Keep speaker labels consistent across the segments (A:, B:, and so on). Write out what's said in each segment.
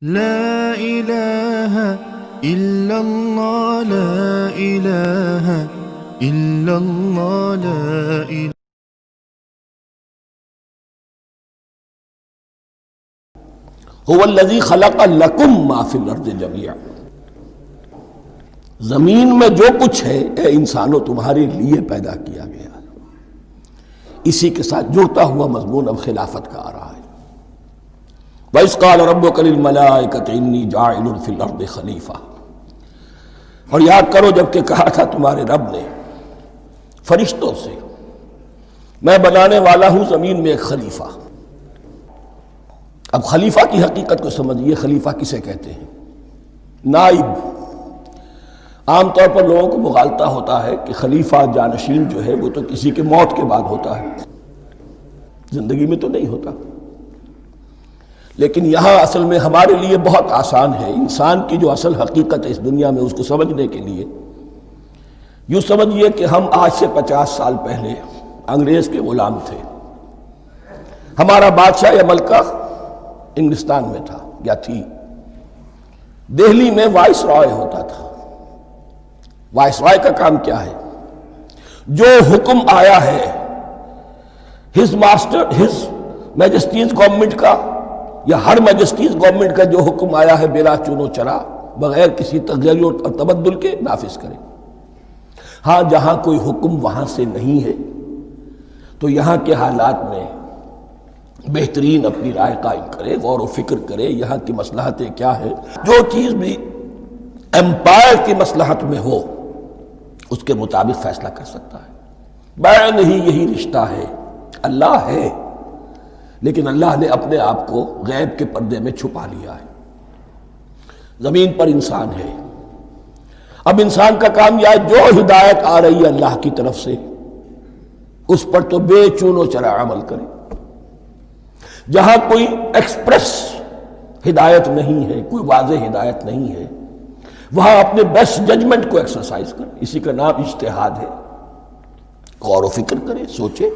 A: لا إله إلا الله لا إله إلا الله لا إله
B: هو الذی خلق لکم ما فی الارض جمیعا، زمین میں جو کچھ ہے اے انسانوں تمہارے لیے پیدا کیا گیا ہے۔ اسی کے ساتھ جڑتا ہوا مضمون اب خلافت کا آ رہا ہے۔ وَإِذْ قَالَ رَبُّكَ لِلْمَلَائِكَةِ إِنِّي جَاعِلٌ فِي الْأَرْضِ خَلِيفَةً، اور یاد کرو جب کہ کہا تھا تمہارے رب نے فرشتوں سے میں بنانے والا ہوں زمین میں ایک خلیفہ۔ اب خلیفہ کی حقیقت کو سمجھیے، خلیفہ کسے کہتے ہیں؟ نائب۔ عام طور پر لوگوں کو مغالطہ ہوتا ہے کہ خلیفہ جانشین جو ہے وہ تو کسی کے موت کے بعد ہوتا ہے، زندگی میں تو نہیں ہوتا۔ لیکن یہاں اصل میں ہمارے لیے بہت آسان ہے، انسان کی جو اصل حقیقت ہے اس دنیا میں اس کو سمجھنے کے لیے یوں سمجھیے کہ ہم آج سے 50 سال پہلے انگریز کے غلام تھے۔ ہمارا بادشاہ یا ملکہ انگلستان میں تھا یا تھی، دہلی میں وائس رائے ہوتا تھا۔ وائس رائے کا کام کیا ہے؟ جو حکم آیا ہے ہز میجسٹیز گورنمنٹ کا یا ہر میجسٹیز گورنمنٹ کا جو حکم آیا ہے بلا چون و چرا، بغیر کسی تغیر اور تبدل کے نافذ کرے۔ ہاں جہاں کوئی حکم وہاں سے نہیں ہے تو یہاں کے حالات میں بہترین اپنی رائے قائم کرے، غور و فکر کرے، یہاں کی مصلحتیں کیا ہے، جو چیز بھی امپائر کی مصلحت میں ہو اس کے مطابق فیصلہ کر سکتا ہے۔ بین ہی یہی رشتہ ہے۔ اللہ ہے لیکن اللہ نے اپنے آپ کو غیب کے پردے میں چھپا لیا ہے۔ زمین پر انسان ہے، اب انسان کا کام یہ ہے جو ہدایت آ رہی ہے اللہ کی طرف سے اس پر تو بے چون و چرا عمل کرے۔ جہاں کوئی ایکسپریس ہدایت نہیں ہے، کوئی واضح ہدایت نہیں ہے، وہاں اپنے بیسٹ ججمنٹ کو ایکسرسائز کرے۔ اسی کا نام اجتہاد ہے۔ غور و فکر کرے، سوچے،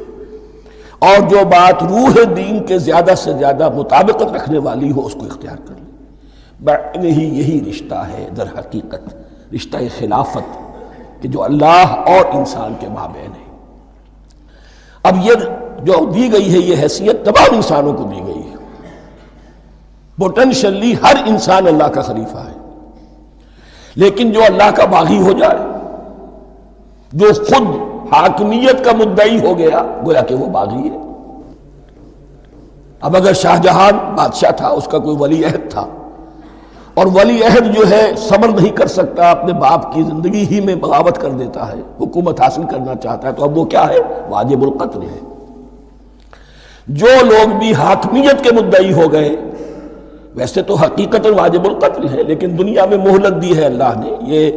B: اور جو بات روح دین کے زیادہ سے زیادہ مطابقت رکھنے والی ہو اس کو اختیار کر لے۔ بین ہی یہی رشتہ ہے در حقیقت، رشتہ خلافت کہ جو اللہ اور انسان کے مابین ہے۔ اب یہ جو دی گئی ہے یہ حیثیت تمام انسانوں کو دی گئی ہے۔ پوٹینشلی ہر انسان اللہ کا خلیفہ ہے، لیکن جو اللہ کا باغی ہو جائے، جو خود حاکمیت کا مدعی ہو گیا، گویا کہ وہ باغی ہے۔ اب اگر شاہ جہان بادشاہ تھا، اس کا کوئی ولی عہد تھا، اور ولی عہد جو ہے صبر نہیں کر سکتا، اپنے باپ کی زندگی ہی میں بغاوت کر دیتا ہے، حکومت حاصل کرنا چاہتا ہے، تو اب وہ کیا ہے؟ واجب القتل ہے۔ جو لوگ بھی حاکمیت کے مدعی ہو گئے، ویسے تو حقیقت واجب القتل ہے، لیکن دنیا میں مہلت دی ہے اللہ نے،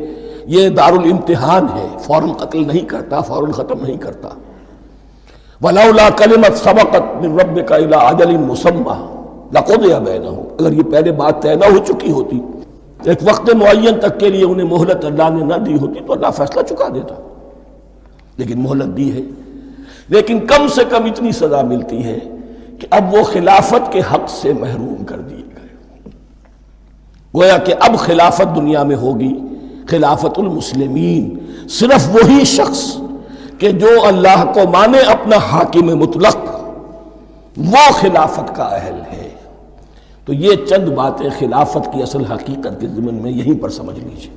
B: یہ دار الامتحان ہے، فوراً قتل نہیں کرتا، فوراً ختم نہیں کرتا۔ وَلَوْلَا كَلِمَةٌ سَبَقَتْ مِن رَبِّكَ إِلَىٰ أَجَلٍ مُّسَمًّى لَقُضِيَ بَيْنَهُمْ، اگر یہ پہلے بات طے نہ ہو چکی ہوتی، ایک وقت معین تک کے لیے انہیں مہلت اللہ نے نہ دی ہوتی تو اللہ فیصلہ چکا دیتا، لیکن مہلت دی ہے۔ لیکن کم سے کم اتنی سزا ملتی ہے کہ اب وہ خلافت کے حق سے محروم کر دیے گئے۔ گویا کہ اب خلافت دنیا میں ہوگی خلافت المسلمین، صرف وہی شخص کہ جو اللہ کو مانے اپنا حاکم مطلق، وہ خلافت کا اہل ہے۔ تو یہ چند باتیں خلافت کی اصل حقیقت کے ضمن میں یہیں پر سمجھ لیجیے۔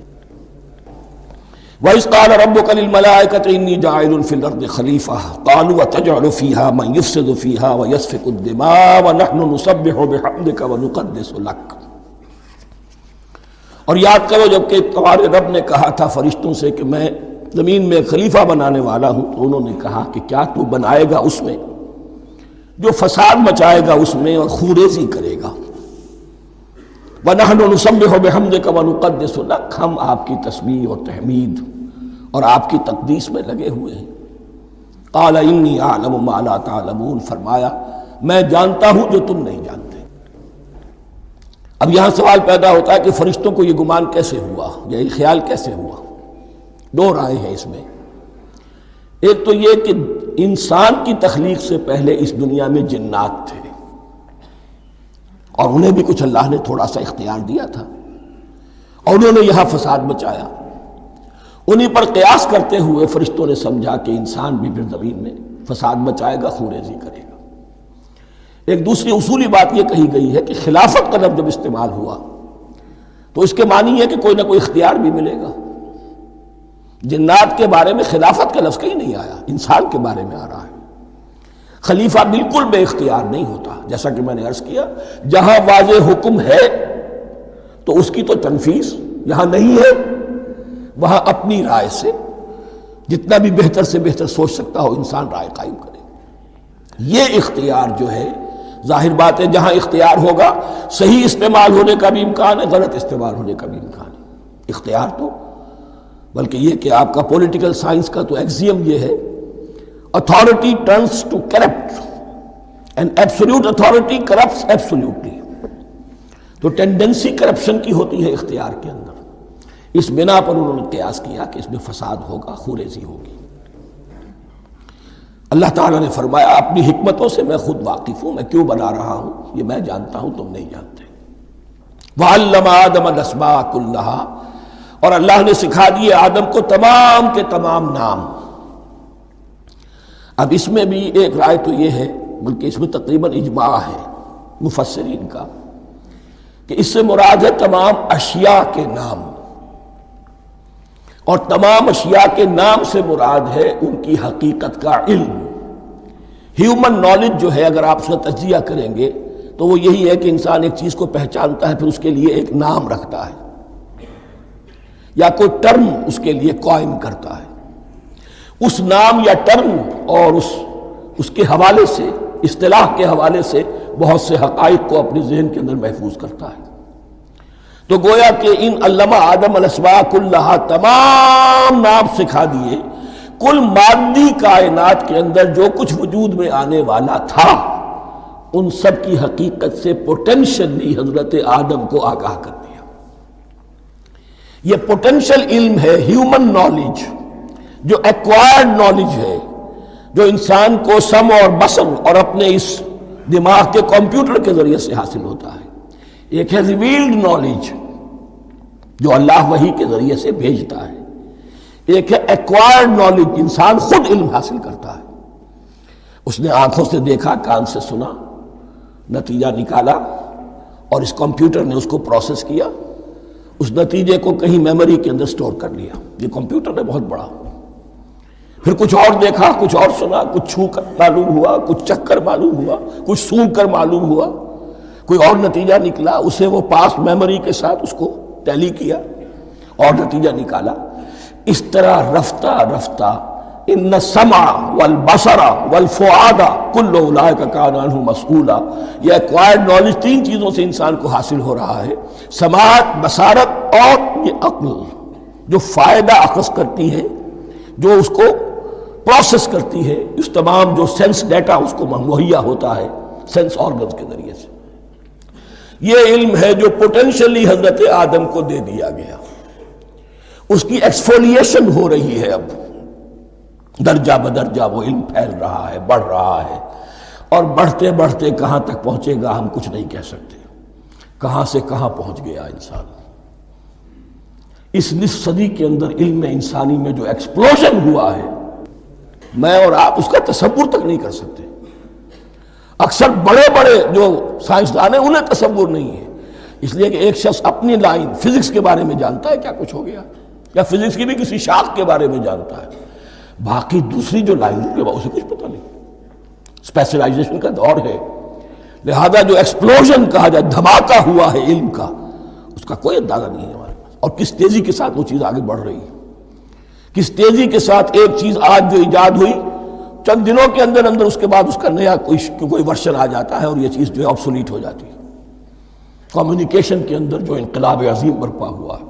B: وَإِذْ قَالَ رَبُّكَ لِلْمَلَائِكَةِ إِنِّي جَاعِلٌ فِي الْأَرْضِ خَلِيفَةً قَالُوا أَتَجْعَلُ فِيهَا مَن يُفْسِدُ فِيهَا وَيَسْفِكُ الدِّمَاءَ وَنَحْنُ نُسَبِّحُ بِحَمْدِكَ وَنُقَدِّسُ لَكَ۔ اور یاد کرو جب کہ تمہارے رب نے کہا تھا فرشتوں سے کہ میں زمین میں خلیفہ بنانے والا ہوں، تو انہوں نے کہا کہ کیا تو بنائے گا اس میں جو فساد مچائے گا اس میں اور خوریزی کرے گا؟ وَنَحْنُ نُسَبِّحُ بِحَمْدِكَ وَنُقَدِّسُ لَكَ، ہم آپ کی تسبیح اور تحمید اور آپ کی تقدیس میں لگے ہوئے ہیں۔ قَالَ إِنِّي أَعْلَمُ مَا لَا تَعْلَمُونَ، فرمایا میں جانتا ہوں جو تم نہیں جانتے۔ اب یہاں سوال پیدا ہوتا ہے کہ فرشتوں کو یہ گمان کیسے ہوا، یہ خیال کیسے ہوا؟ دو رائے ہیں اس میں۔ ایک تو یہ کہ انسان کی تخلیق سے پہلے اس دنیا میں جنات تھے، اور انہیں بھی کچھ اللہ نے تھوڑا سا اختیار دیا تھا، اور انہوں نے یہاں فساد مچایا۔ انہی پر قیاس کرتے ہوئے فرشتوں نے سمجھا کہ انسان بھی پھر زمین میں فساد مچائے گا، خوریزی کرے گا۔ ایک دوسری اصولی بات یہ کہی گئی ہے کہ خلافت کا لفظ جب استعمال ہوا تو اس کے معنی ہے کہ کوئی نہ کوئی اختیار بھی ملے گا۔ جنات کے بارے میں خلافت کا لفظ کہیں نہیں آیا، انسان کے بارے میں آ رہا ہے۔ خلیفہ بالکل بے اختیار نہیں ہوتا، جیسا کہ میں نے عرض کیا، جہاں واضح حکم ہے تو اس کی تو تنفیذ، یہاں نہیں ہے وہاں اپنی رائے سے جتنا بھی بہتر سے بہتر سوچ سکتا ہو انسان رائے قائم کرے۔ یہ اختیار جو ہے، ظاہر بات ہے جہاں اختیار ہوگا صحیح استعمال ہونے کا بھی امکان ہے، غلط استعمال ہونے کا بھی امکان ہے۔ اختیار تو بلکہ یہ کہ آپ کا پولیٹیکل سائنس کا تو ایکسیم یہ ہے، authority turns to corrupt and absolute authority corrupts absolutely۔ تو ٹینڈنسی کرپشن کی ہوتی ہے اختیار کے اندر۔ اس بنا پر انہوں نے قیاس کیا کہ اس میں فساد ہوگا، خوریزی ہوگی۔ اللہ تعالیٰ نے فرمایا اپنی حکمتوں سے میں خود واقف ہوں، میں کیوں بنا رہا ہوں یہ میں جانتا ہوں، تم نہیں جانتے۔ وَعَلَّمَ آدَمَ الْأَسْمَاءَ كُلَّهَا، اور اللہ نے سکھا دیے آدم کو تمام کے تمام نام۔ اب اس میں بھی ایک رائے تو یہ ہے، بلکہ اس میں تقریباً اجماع ہے مفسرین کا، کہ اس سے مراد ہے تمام اشیاء کے نام، اور تمام اشیاء کے نام سے مراد ہے ان کی حقیقت کا علم۔ ہیومن نالج جو ہے، اگر آپ اس کا تجزیہ کریں گے تو وہ یہی ہے کہ انسان ایک چیز کو پہچانتا ہے، پھر اس کے لیے ایک نام رکھتا ہے یا کوئی ٹرم اس کے لیے قائم کرتا ہے۔ اس نام یا ٹرم اور اس کے حوالے سے، اصطلاح کے حوالے سے بہت سے حقائق کو اپنے ذہن کے اندر محفوظ کرتا ہے۔ تو گویا کہ ان علمہ آدم الاسماء کلہا، تمام نام سکھا دیے کل مادی کائنات کے اندر جو کچھ وجود میں آنے والا تھا، ان سب کی حقیقت سے پوٹینشلی حضرت آدم کو آگاہ کر دیا۔ یہ پوٹینشل علم ہے، ہیومن نالج، جو ایکوائرڈ نالج ہے، جو انسان کو سم اور بصر اور اپنے اس دماغ کے کمپیوٹر کے ذریعے سے حاصل ہوتا ہے۔ ایک ہے ریویلڈ نالج جو اللہ وحی کے ذریعے سے بھیجتا ہے، ایک ہے ایکوائرڈ نالج، انسان خود علم حاصل کرتا ہے۔ اس نے آنکھوں سے دیکھا، کان سے سنا، نتیجہ نکالا، اور اس کمپیوٹر نے اس کو پروسیس کیا، اس نتیجے کو کہیں میموری کے اندر سٹور کر لیا۔ یہ کمپیوٹر ہے بہت بڑا۔ پھر کچھ اور دیکھا، کچھ اور سنا، کچھ چھو کر معلوم ہوا، کچھ چکھ کر معلوم ہوا، کچھ سونگھ کر معلوم ہوا، کوئی اور نتیجہ نکلا، اسے وہ پاس میموری کے ساتھ اس کو ٹیلی کیا اور نتیجہ نکالا۔ اس طرح رفتہ رفتہ ان السمع والبصر والفؤاد کل اولئک کان عنہ مسئولا، یہ ایکوائرڈ نالج تین چیزوں سے انسان کو حاصل ہو رہا ہے، سماعت، بصارت اور یہ عقل، جو فائدہ اخذ کرتی ہے، جو اس کو پروسیس کرتی ہے، اس تمام جو سینس ڈیٹا اس کو مہیا ہوتا ہے سینس آرگنز کے ذریعے سے۔ یہ علم ہے جو پوٹینشلی حضرت آدم کو دے دیا گیا۔ اس کی ایکسفولیشن ہو رہی ہے، اب درجہ بدرجہ وہ علم پھیل رہا ہے، بڑھ رہا ہے، اور بڑھتے بڑھتے کہاں تک پہنچے گا ہم کچھ نہیں کہہ سکتے۔ کہاں سے کہاں پہنچ گیا انسان۔ اس نصف صدی کے اندر علم انسانی میں جو ایکسپلوژن ہوا ہے، میں اور آپ اس کا تصور تک نہیں کر سکتے۔ اکثر بڑے بڑے جو سائنسدان ہیں انہیں تصور نہیں ہے، اس لیے کہ ایک شخص اپنی لائن فزکس کے بارے میں جانتا ہے کیا کچھ ہو گیا، یا فزکس کی بھی کسی شاخ کے بارے میں جانتا ہے، باقی دوسری جو لائن ہے اسے کچھ پتہ نہیں۔ اسپیشلائزیشن کا دور ہے، لہذا جو ایکسپلوژن کہا جائے، دھماکہ ہوا ہے علم کا، اس کا کوئی اندازہ نہیں ہے ہمارے پاس، اور کس تیزی کے ساتھ وہ چیز آگے بڑھ رہی ہے، کس تیزی کے ساتھ ایک چیز آج جو ایجاد ہوئی چند دنوں کے اندر اندر اس کے بعد اس کا نیا کوئی ورشن آ جاتا ہے اور یہ چیز جو ہے آبسولیٹ ہو جاتی ہے۔ کمیونیکیشن کے اندر جو انقلاب عظیم برپا ہوا ہے،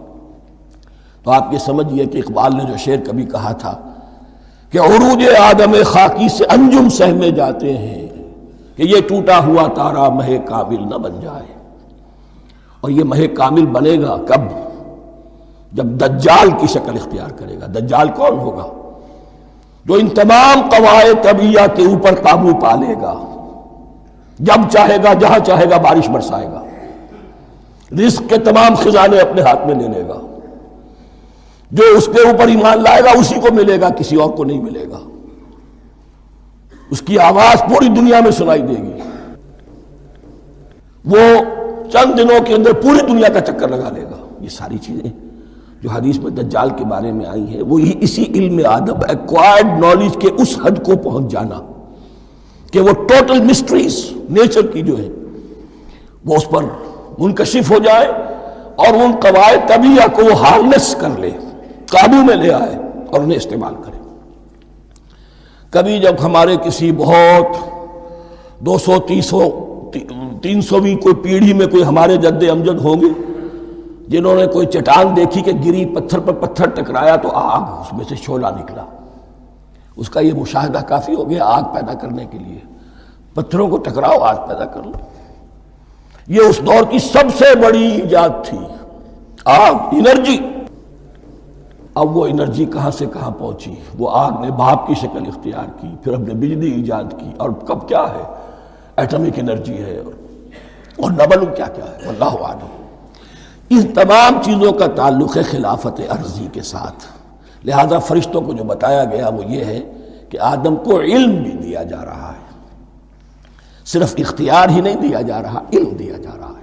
B: تو آپ یہ سمجھیے کہ اقبال نے جو شعر کبھی کہا تھا کہ عروج آدم خاکی سے انجم سہمے جاتے ہیں، کہ یہ ٹوٹا ہوا تارا مہ کامل نہ بن جائے۔ اور یہ مہ کامل بنے گا کب؟ جب دجال کی شکل اختیار کرے گا۔ دجال کون ہوگا؟ جو ان تمام قواعد طبیعہ کے اوپر قابو پا لے گا، جب چاہے گا جہاں چاہے گا بارش برسائے گا، رزق کے تمام خزانے اپنے ہاتھ میں لے لے گا، جو اس کے اوپر ایمان لائے گا اسی کو ملے گا، کسی اور کو نہیں ملے گا، اس کی آواز پوری دنیا میں سنائی دے گی، وہ چند دنوں کے اندر پوری دنیا کا چکر لگا لے گا۔ یہ ساری چیزیں جو حدیث میں دجال کے بارے میں آئی ہیں وہ اسی علم آدم ایکوائرڈ نالج کے اس حد کو پہنچ جانا کہ وہ ٹوٹل مسٹریز نیچر کی جو ہے وہ اس پر منکشف ہو جائے اور ان قواعد طبیعہ کو وہ ہارنس کر لے، قابو میں لے آئے اور انہیں استعمال کرے۔ کبھی جب ہمارے کسی بہت 200-300ویں کوئی پیڑھی میں کوئی ہمارے جد امجد ہوں گے جنہوں نے کوئی چٹان دیکھی کہ گری، پتھر پر پتھر ٹکرایا تو آگ اس میں سے شعلہ نکلا، اس کا یہ مشاہدہ کافی ہو گیا آگ پیدا کرنے کے لیے۔ پتھروں کو ٹکراؤ آگ پیدا کر لو، یہ اس دور کی سب سے بڑی ایجاد تھی، آگ، انرجی۔ اب وہ انرجی کہاں سے کہاں پہنچی، وہ آگ نے بھاپ کی شکل اختیار کی، پھر ہم نے بجلی ایجاد کی، اور کب کیا ہے ایٹمک انرجی ہے اور نہ معلوم کیا کیا ہے، واللہ اعلم۔ ان تمام چیزوں کا تعلق ہے خلافت ارضی کے ساتھ، لہذا فرشتوں کو جو بتایا گیا وہ یہ ہے کہ آدم کو علم بھی دیا جا رہا ہے، صرف اختیار ہی نہیں دیا جا رہا، علم دیا جا رہا ہے۔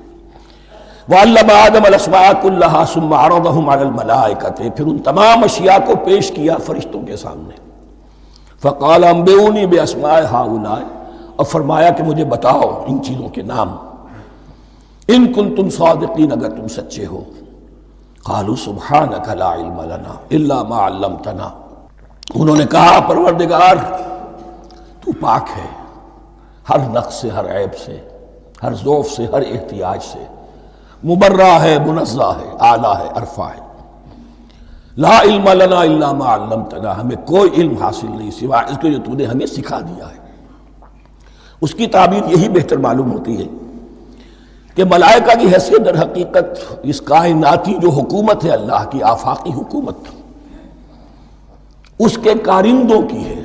B: وَعَلَّمَ آدَمَ الْأَسْمَاءَ كُلَّهَا ثُمَّ عَرَضَهُمْ عَلَى الْمَلَائِكَةِ، پھر ان تمام اشیاء کو پیش کیا فرشتوں کے سامنے۔ فَقَالَ أَنبِئُونِي بِأَسْمَاءِ هَؤُلَاءِ، اور فرمایا کہ مجھے بتاؤ ان چیزوں کے نام، ان کنتم صادقین، اگر تم سچے ہو۔ قالوا سبحانک لا علم لنا الا ما علمتنا، انہوں نے کہا پروردگار تو پاک ہے ہر نقص سے، ہر عیب سے، ہر ضعف سے، ہر احتیاج سے، مبرہ ہے، منزہ ہے، اعلیٰ ہے، ارفع ہے۔ لا علم لنا الا ما علمتنا، ہمیں کوئی علم حاصل نہیں سوائے اس کو جو تو نے ہمیں سکھا دیا ہے۔ اس کی تعبیر یہی بہتر معلوم ہوتی ہے کہ ملائکہ کی حیثیت در حقیقت اس کائناتی جو حکومت ہے اللہ کی، آفاقی حکومت، اس کے کارندوں کی ہے،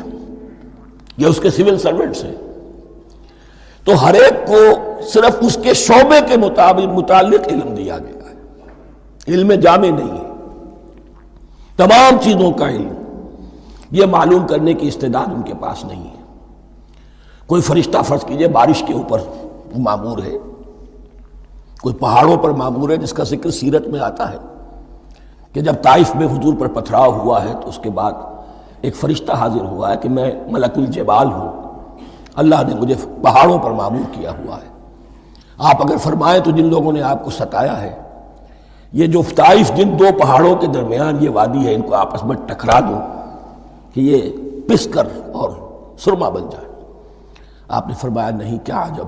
B: یہ اس کے سول سرونٹس ہیں، تو ہر ایک کو صرف اس کے شعبے کے متعلق علم دیا گیا ہے، علم جامع نہیں ہے، تمام چیزوں کا علم، یہ معلوم کرنے کی استعداد ان کے پاس نہیں ہے۔ کوئی فرشتہ فرض کیجئے بارش کے اوپر مامور ہے، کوئی پہاڑوں پر مامور ہے، جس کا ذکر سیرت میں آتا ہے کہ جب طائف میں حضور پر پتھراؤ ہوا ہے تو اس کے بعد ایک فرشتہ حاضر ہوا ہے کہ میں ملک الجبال ہوں، اللہ نے مجھے پہاڑوں پر مامور کیا ہوا ہے، آپ اگر فرمائیں تو جن لوگوں نے آپ کو ستایا ہے، یہ جو طائف جن دو پہاڑوں کے درمیان یہ وادی ہے، ان کو آپس میں ٹکرا دوں کہ یہ پس کر اور سرما بن جائے۔ آپ نے فرمایا نہیں، کیا عجب،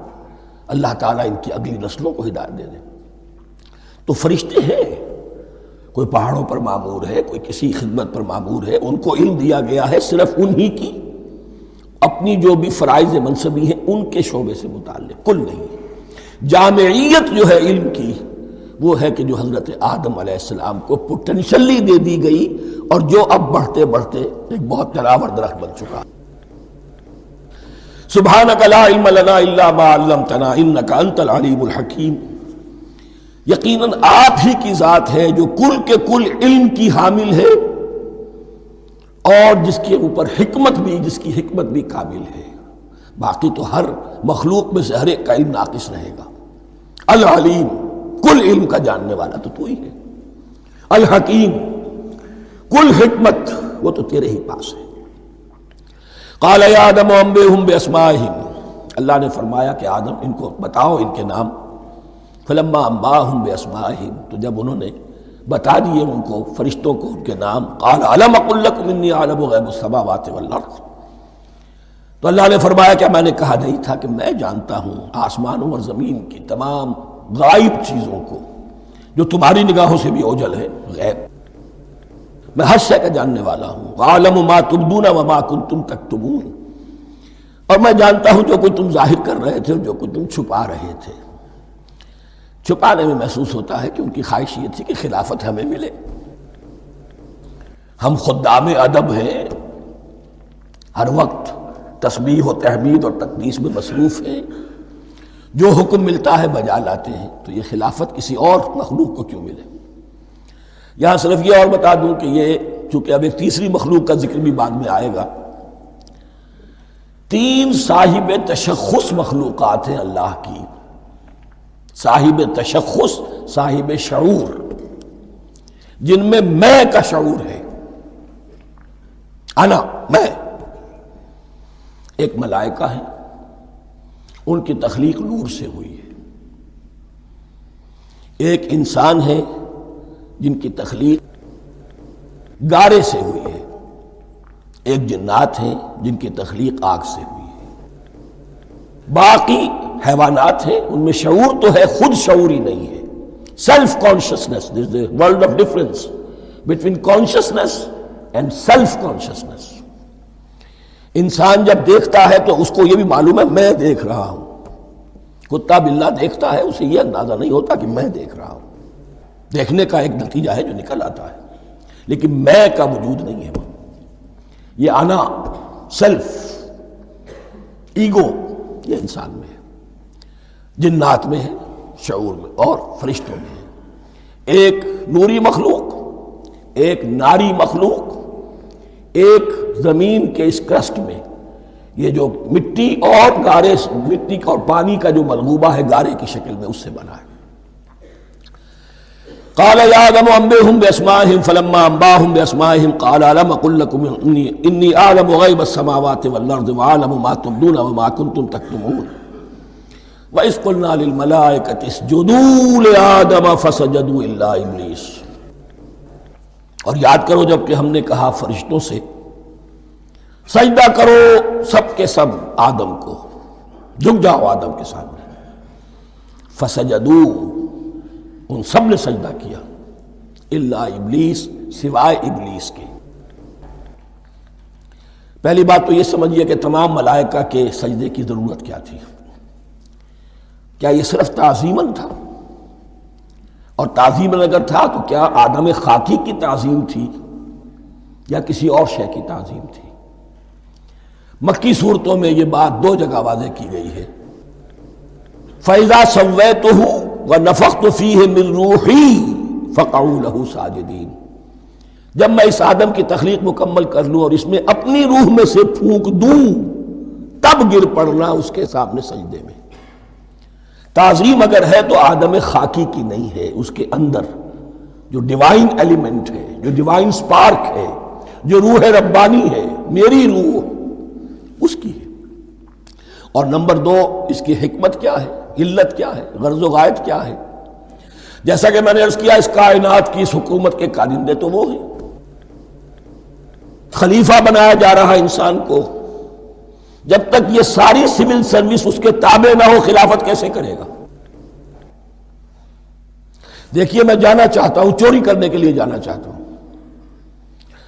B: اللہ تعالیٰ ان کی اگلی نسلوں کو ہدایت دے دے۔ تو فرشتے ہیں، کوئی پہاڑوں پر مامور ہے، کوئی کسی خدمت پر مامور ہے، ان کو علم دیا گیا ہے صرف انہی کی اپنی جو بھی فرائض منصبی ہیں ان کے شعبے سے متعلق، کل نہیں۔ جامعیت جو ہے علم کی وہ ہے کہ جو حضرت آدم علیہ السلام کو پوٹینشلی دے دی گئی اور جو اب بڑھتے بڑھتے ایک بہت جلاور درخت بن چکا۔ سبحانک لا علم لنا الا ما علمتنا انک انت العلیم الحکیم، یقیناً آپ ہی کی ذات ہے جو کل کے کل علم کی حامل ہے اور جس کے اوپر حکمت بھی، جس کی حکمت بھی کامل ہے، باقی تو ہر مخلوق میں سے ہر ایک کا علم ناقص رہے گا۔ العلیم، کل علم کا جاننے والا تو ہی ہے، الحکیم، کل حکمت وہ تو تیرے ہی پاس ہے۔ قال یا آدم انبئہم باسمائہم، اللہ نے فرمایا کہ آدم ان کو بتاؤ ان کے نام۔ فلما انباہم باسمائہم، تو جب انہوں نے بتا دیے ان کو، فرشتوں کو، ان کے نام، قال الم اقل لکم انی اعلم غیب السماوات والارض، تو اللہ نے فرمایا کہ میں نے کہا نہیں تھا کہ میں جانتا ہوں آسمانوں اور زمین کی تمام غائب چیزوں کو جو تمہاری نگاہوں سے بھی اوجھل ہے، غیب، میں ہر شے کا جاننے والا ہوں۔ وَأَعْلَمُ مَا تُبْدُونَ وَمَا كُنْتُمْ تَكْتُمُونَ، اور میں جانتا ہوں جو کوئی تم ظاہر کر رہے تھے اور جو کوئی تم چھپا رہے تھے۔ چھپانے میں محسوس ہوتا ہے کہ ان کی خواہش یہ تھی کہ خلافت ہمیں ملے، ہم خدام ادب ہیں، ہر وقت تسبیح و تحمید اور تقدیس میں مصروف ہیں، جو حکم ملتا ہے بجا لاتے ہیں، تو یہ خلافت کسی اور مخلوق کو کیوں ملے؟ یہاں صرف یہ اور بتا دوں کہ یہ چونکہ اب ایک تیسری مخلوق کا ذکر بھی بعد میں آئے گا، 3 صاحب تشخص مخلوقات ہیں اللہ کی، صاحب تشخص، صاحب شعور، جن میں کا شعور ہے، انا، میں۔ ایک ملائکہ ہے، ان کی تخلیق نور سے ہوئی ہے۔ ایک انسان ہے جن کی تخلیق گارے سے ہوئی ہے۔ ایک جنات ہیں جن کی تخلیق آگ سے ہوئی ہے۔ باقی حیوانات ہیں، ان میں شعور تو ہے، خود شعور ہی نہیں ہے۔ Self consciousness, there is a world of difference between consciousness and self consciousness. انسان جب دیکھتا ہے تو اس کو یہ بھی معلوم ہے میں دیکھ رہا ہوں۔ کتا بلہ دیکھتا ہے، اسے یہ اندازہ نہیں ہوتا کہ میں دیکھ رہا ہوں، دیکھنے کا ایک نتیجہ ہے جو نکل آتا ہے، لیکن میں کا وجود نہیں ہے وہاں۔ یہ انا، سیلف، ایگو، یہ انسان میں ہے، جنات میں ہے، شعور میں، اور فرشتوں میں ہے۔ ایک نوری مخلوق، ایک ناری مخلوق، ایک زمین کے اس کرسٹ میں، یہ جو مٹی اور گارے، مٹی اور پانی کا جو ملغوبہ ہے گارے کی شکل میں، اس سے بنا ہے۔ قال یا آدم انبئهم باسمائهم فلما انباهم باسمائهم قال الم اقل لكم انی اعلم غیب السماوات والارض واعلم ما تبدون وما كنتم تكتمون واذ قلنا للملائکة اسجدوا لآدم فسجدوا الا ابلیس۔ اور یاد کرو جب کہ ہم نے کہا فرشتوں سے سجدہ کرو سب کے سب آدم کو، جھک جاؤ آدم کے سامنے، فسجدوا، ان سب نے سجدہ کیا، الا ابلیس، سوائے ابلیس کے۔ پہلی بات تو یہ سمجھیے کہ تمام ملائکہ کے سجدے کی ضرورت کیا تھی؟ کیا یہ صرف تعظیماً تھا؟ اور تعظیماً اگر تھا تو کیا آدم خاکی کی تعظیم تھی یا کسی اور شے کی تعظیم تھی؟ مکی صورتوں میں یہ بات 2 جگہ واضح کی گئی ہے۔ فَإِذَا سَوَّيْتُهُ وَنَفَخْتُ فِيهِ مِن رُوحِي فَقَعُوا لَهُ سَاجِدِينَ، جب میں اس آدم کی تخلیق مکمل کر لوں اور اس میں اپنی روح میں سے پھونک دوں، تب گر پڑنا اس کے سامنے سجدے میں۔ تعظیم اگر ہے تو آدم خاکی کی نہیں ہے، اس کے اندر جو ڈیوائن ایلیمنٹ ہے، جو ڈیوائن سپارک ہے، جو روح ربانی ہے، میری روح، اس کی ہے۔ اور نمبر 2، اس کی حکمت کیا ہے، علت کیا ہے، غرض و غایت کیا ہے؟ جیسا کہ میں نے عرض کیا، اس کائنات کی اس حکومت کے کارندے تو وہ ہیں۔ خلیفہ بنایا جا رہا انسان کو، جب تک یہ ساری سول سروس اس کے تابع نہ ہو، خلافت کیسے کرے گا؟ دیکھیے میں جانا چاہتا ہوں، چوری کرنے کے لیے جانا چاہتا ہوں،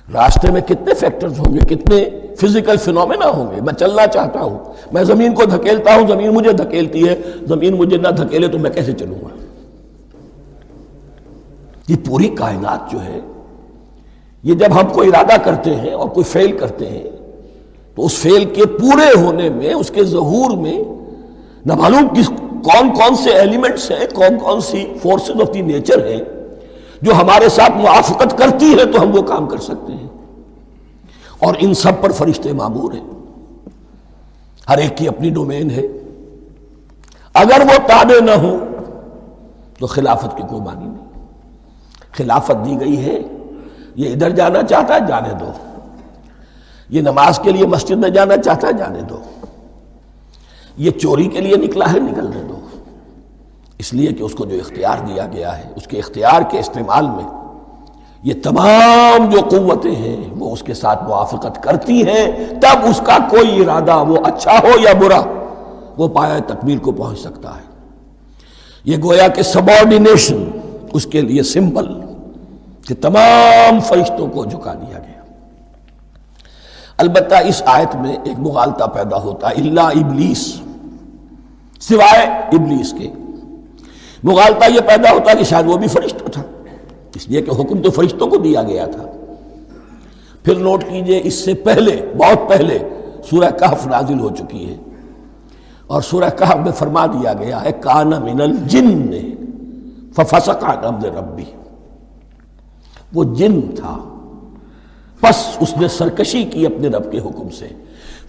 B: راستے میں کتنے فیکٹرز ہوں گے، کتنے فزیکل فینومینا ہوں گے۔ میں چلنا چاہتا ہوں، میں زمین کو دھکیلتا ہوں، زمین مجھے دھکیلتی ہے، زمین مجھے نہ دھکیلے تو میں کیسے چلوں گا؟ یہ پوری کائنات جو ہے، یہ جب ہم کوئی ارادہ کرتے ہیں اور کوئی فیل کرتے ہیں تو اس فیل کے پورے ہونے میں، اس کے ظہور میں نہ معلوم کون کون سے ایلیمنٹس ہیں، کون کون سی فورسز آف دی نیچر ہیں جو ہمارے ساتھ موافقت کرتی ہے تو ہم وہ کام کر سکتے ہیں۔ اور ان سب پر فرشتے مامور ہیں، ہر ایک کی اپنی ڈومین ہے۔ اگر وہ تابع نہ ہوں تو خلافت کی کوئی معنی نہیں۔ خلافت دی گئی ہے، یہ ادھر جانا چاہتا ہے جانے دو، یہ نماز کے لیے مسجد میں جانا چاہتا ہے جانے دو، یہ چوری کے لیے نکلا ہے نکلنے دو، اس لیے کہ اس کو جو اختیار دیا گیا ہے، اس کے اختیار کے استعمال میں یہ تمام جو قوتیں ہیں وہ اس کے ساتھ موافقت کرتی ہیں، تب اس کا کوئی ارادہ، وہ اچھا ہو یا برا، وہ پایہ تکمیل کو پہنچ سکتا ہے۔ یہ گویا کہ سبارڈینیشن اس کے لیے سمبل کہ تمام فرشتوں کو جھکا دیا گیا۔ البتہ اس آیت میں ایک مغالطہ پیدا ہوتا ہے، الا ابلیس، سوائے ابلیس کے۔ مغالطہ یہ پیدا ہوتا ہے کہ شاید وہ بھی فرشتہ تھا، اس لیے کہ حکم تو فرشتوں کو دیا گیا تھا۔ پھر نوٹ کیجئے، اس سے پہلے، بہت پہلے سورہ کہف نازل ہو چکی ہے، اور سورہ کہف میں فرما دیا گیا ہے کان من الجن ففسق عن امر ربی، وہ جن تھا پس اس نے سرکشی کی اپنے رب کے حکم سے۔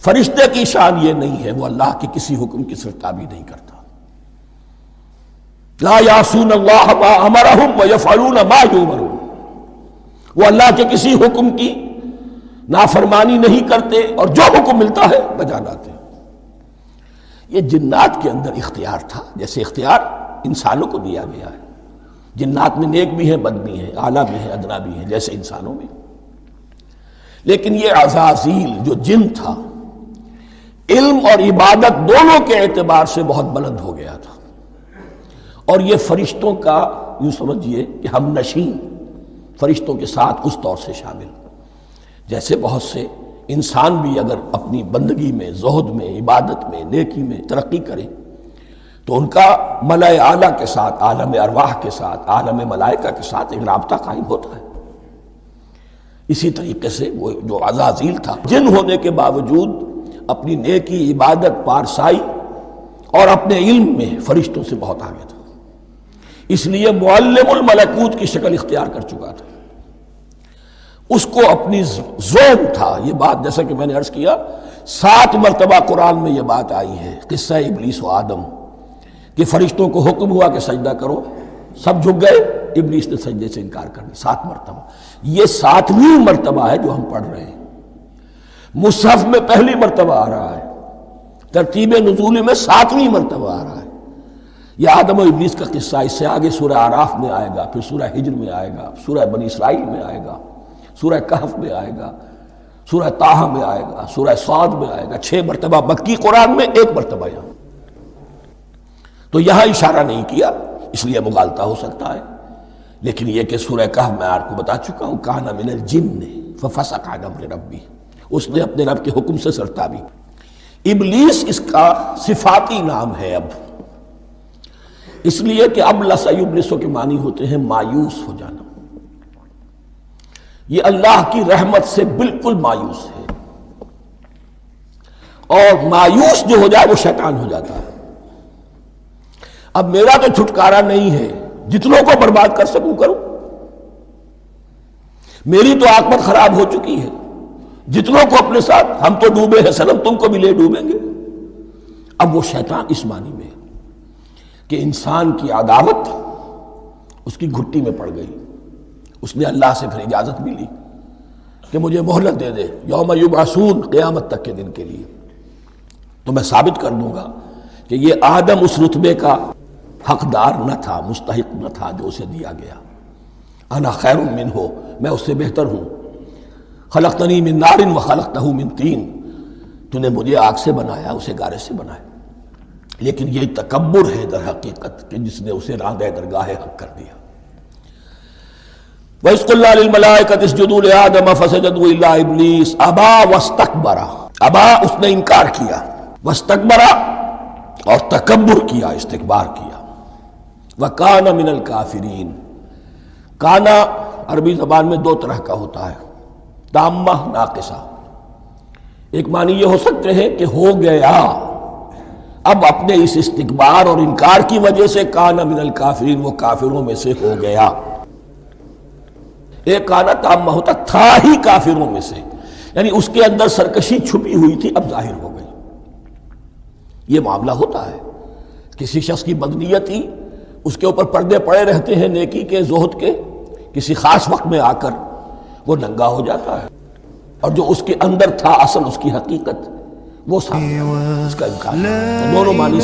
B: فرشتے کی شان یہ نہیں ہے، وہ اللہ کے کسی حکم کی سرتابی نہیں کرتا۔ لا یعصون اللہ ما امرہم ویفعلون ما یؤمرون، وہ اللہ کے کسی حکم کی نافرمانی نہیں کرتے اور جو حکم ملتا ہے بجا لاتے ہیں۔ یہ جنات کے اندر اختیار تھا، جیسے اختیار انسانوں کو دیا گیا ہے۔ جنات میں نیک بھی ہیں، بد بھی ہیں، اعلیٰ بھی ہیں، ادنا بھی ہیں، جیسے انسانوں میں۔ لیکن یہ عزازیل جو جن تھا، علم اور عبادت دونوں کے اعتبار سے بہت بلند ہو گیا تھا، اور یہ فرشتوں کا یوں سمجھیے کہ ہم نشین، فرشتوں کے ساتھ اس طور سے شامل، جیسے بہت سے انسان بھی اگر اپنی بندگی میں، زہد میں، عبادت میں، نیکی میں ترقی کریں تو ان کا ملائے اعلیٰ کے ساتھ، عالم ارواح کے ساتھ، عالم ملائکہ کے ساتھ ایک رابطہ قائم ہوتا ہے۔ اسی طریقے سے وہ جو عزازیل تھا، جن ہونے کے باوجود اپنی نیکی، عبادت، پارسائی اور اپنے علم میں فرشتوں سے بہت آگے تھا، اس لیے معلم الملکوت کی شکل اختیار کر چکا تھا۔ اس کو اپنی زوم تھا، یہ بات جیسا کہ میں نے عرض کیا 7 مرتبہ قرآن میں یہ بات آئی ہے، قصہ ابلیس و آدم، کہ فرشتوں کو حکم ہوا کہ سجدہ کرو، سب جھک گئے، ابلیس نے سجدے سے انکار کر دیا 7 مرتبہ۔ یہ 7ویں مرتبہ ہے جو ہم پڑھ رہے ہیں، مصحف میں پہلی مرتبہ آ رہا ہے، ترتیب نزول میں 7ویں مرتبہ آ رہا ہے۔ یہ آدم و ابلیس کا قصہ اس سے آگے سورہ اعراف میں آئے گا، پھر سورہ ہجر میں آئے گا، سورہ بنی اسرائیل میں آئے گا، سورہ کہف میں آئے گا، سورہ طٰہٰ میں آئے گا، سورہ صاد میں آئے گا، 6 مرتبہ مکی قرآن میں، 1 مرتبہ یہاں۔ تو یہاں اشارہ نہیں کیا، اس لیے مغالطہ ہو سکتا ہے، لیکن یہ کہ سورہ کہف میں آپ کو بتا چکا ہوں کان من الجن ففسق عن امر ربی، اس نے اپنے رب کے حکم سے سرتابی۔ ابلیس اس کا صفاتی نام ہے اب، اس لیے کہ اب لس یبلسو کے معنی ہوتے ہیں مایوس ہو جانا۔ یہ اللہ کی رحمت سے بالکل مایوس ہے، اور مایوس جو ہو جائے وہ شیطان ہو جاتا ہے۔ اب میرا تو چھٹکارا نہیں ہے، جتنوں کو برباد کر سکوں کروں، میری تو عاقبت خراب ہو چکی ہے، جتنوں کو اپنے ساتھ، ہم تو ڈوبے ہیں صنم، تم کو بھی لے ڈوبیں گے۔ اب وہ شیطان اس معنی میں کہ انسان کی عداوت اس کی گھٹی میں پڑ گئی، اس نے اللہ سے پھر اجازت بھی لی کہ مجھے مہلت دے دے، یوم یبعثون، قیامت تک کے دن کے لیے، تو میں ثابت کر دوں گا کہ یہ آدم اس رتبے کا حقدار نہ تھا، مستحق نہ تھا جو اسے دیا گیا۔ انا خیر منہ، میں اس سے بہتر ہوں۔ خلقتنی من نار وخلقتہ من طین، تو نے مجھے آگ سے بنایا، اسے گارے سے بنایا۔ لیکن یہ تکبر ہے در حقیقت کہ جس نے اسے راندہ درگاہ حق کر دیا۔ وَإِذْ قُلْنَا لِلْمَلَائِكَةِ اسْجُدُوا لِآدَمَ فَسَجَدُوا إِلَّا إِبْلِيسَ أَبَىٰ وَاسْتَكْبَرَ، ابا اس نے انکار کیا، واستکبر اور تکبر کیا، استکبار کیا، وَكَانَ مِنَ الْكَافِرِينَ۔ کانا عربی زبان میں 2 طرح کا ہوتا ہے، تامہ، ناقصہ۔ ایک معنی یہ ہو سکتے ہیں کہ ہو گیا، اب اپنے اس استکبار اور انکار کی وجہ سے کانا من الکافرین، وہ کافروں میں سے ہو گیا۔ ایک کانا تامہ ہوتا تھا ہی کافروں میں سے، یعنی اس کے اندر سرکشی چھپی ہوئی تھی، اب ظاہر ہو گئی۔ یہ معاملہ ہوتا ہے، کسی شخص کی بدنیتی اس کے اوپر پردے پڑے رہتے ہیں نیکی کے، زہد کے، کسی خاص وقت میں آ کر وہ ننگا ہو جاتا ہے، اور جو اس کے اندر تھا اصل، اس کی حقیقت، وہ سامنے اس کا انکار، دونوں معنی